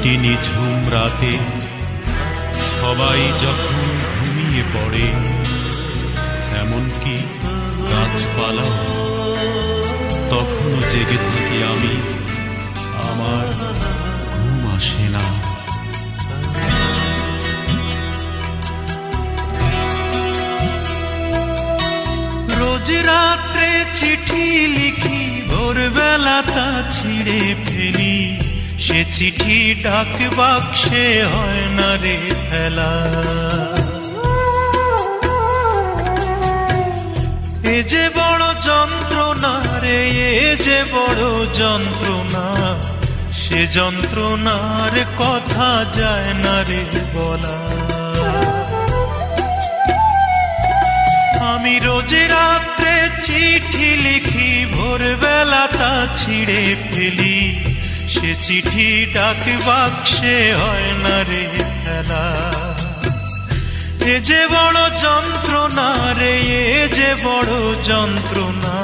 প্রতিটি নিঝুম রাতে সবাই যখন ঘুমিয়ে পড়ে, এমনকি গাছপালাও, তখনও জেগে থাকি আমি, আমার ঘুম আসে না। রোজ রাত্রে চিঠি লিখি, ভোরবেলা তা ছিঁড়ে ফেলি, সে চিঠি ডাক বাক্সে হয় না রে ফেলা। এ যে বড় যন্ত্রণা রে, এ যে বড় যন্ত্রণা, সে যন্ত্রণার কথা যায় না রে বলা। আমি রোজ রাত্রে চিঠি লিখি, ভোরবেলা তা ছিঁড়ে ফেলি, সে চিঠি ডাক বাক্সে হয় না রে ফেলা। এ যে বড় যন্ত্রণা রে, এ যে বড় যন্ত্রণা,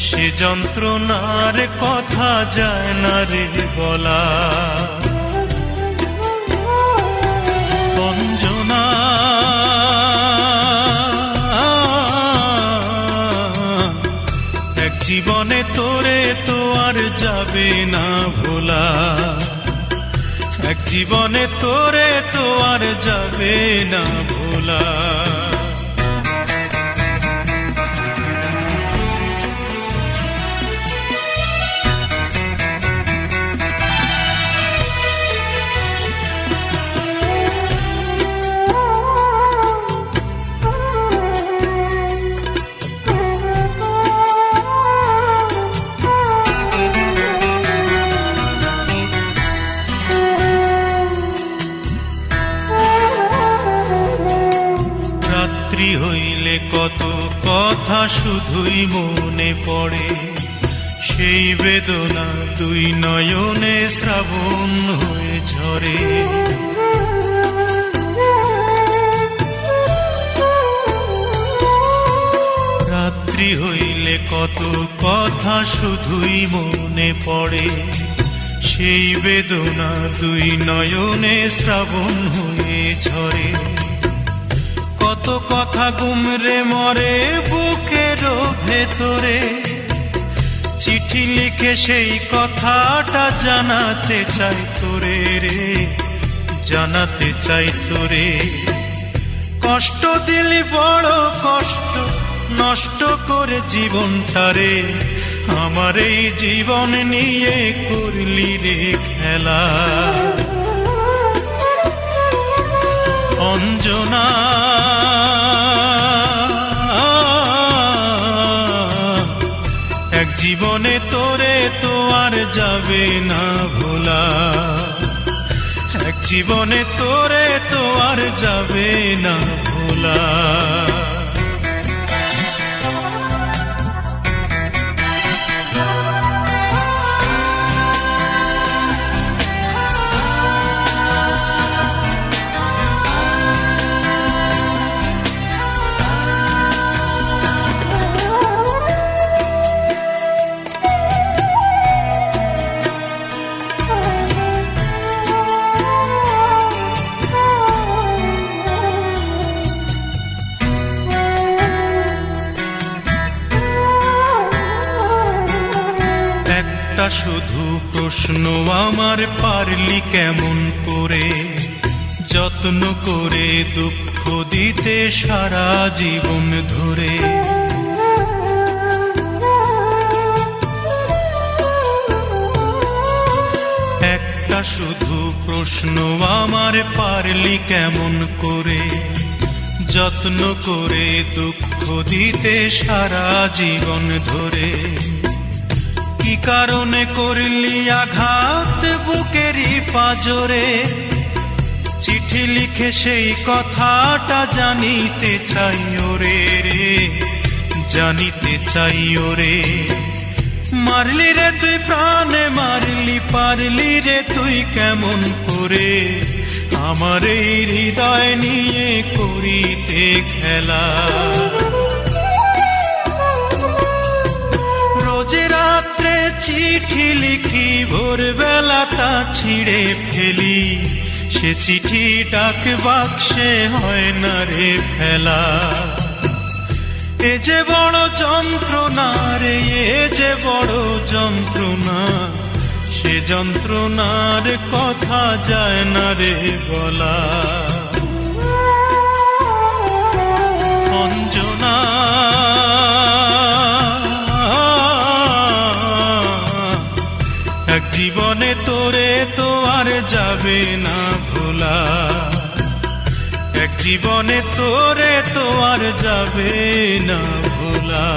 সে যন্ত্রণার কথা যায় না রে বলা। অঞ্জনা এক জীবনে তোরে তো আর যাবে না ভোলা, এক জীবনে তোরে তো আর যাবে না ভোলা। রাত্রি হইলে কত কথা শুধুই মনে পড়ে, সেই বেদনা দুই নয়নে শ্রাবণ হয়ে ঝরে। রাত্রি হইলে কত কথা শুধুই মনে পড়ে, সেই বেদনা দুই নয়নে শ্রাবণ হয়ে ঝরে। কত কথা গুমরে মরে বুকের ভেতরে, চিঠি লিখে সেই কথাটা জানাতে চাই তোরে রে, জানাতে চাই তোরে। কষ্ট দিলি বড় কষ্ট, নষ্ট করে জীবনটারে, আমার এই জীবন নিয়ে করলি রে খেলা। অঞ্জনা এক জীবনে তোরে তো আর যাবে না ভোলা, এক জীবনে তোরে তো আর যাবে না ভোলা। শুধু প্রশ্ন আমার, পারলি কেমন করে যত্ন করে দুঃখ দিতে সারা জীবন ধরে। একটা শুধু প্রশ্ন আমার, পারলি কেমন করে যত্ন করে দুঃখ দিতে সারা জীবন ধরে। কি কারণে করলি আঘাত বুকেরই পাজরে, চিঠি লিখে সেই কথাটা জানিতে চাই ওরে রে, জানিতে চাই ওরে। মারলি রে তুই প্রাণে মারলি, পারলি রে তুই কেমন করে আমার এই হৃদয় নিয়ে করিতে খেলা। রোজ রাত্রে চিঠি চিঠি লিখি ভোরবেলা তা ছিঁড়ে ফেলি, সে চিঠি ডাক বাক্সে হয় না রে ফেলা। এ যে বড় যন্ত্রণা রে, এ যে বড় যন্ত্রণা, সে যন্ত্রণার কথা যায় না রে বলা। অঞ্জনা এক জীবনে তোরে তো আর যাবে না ভোলা, এক জীবনে তোরে তো আর যাবে না ভোলা।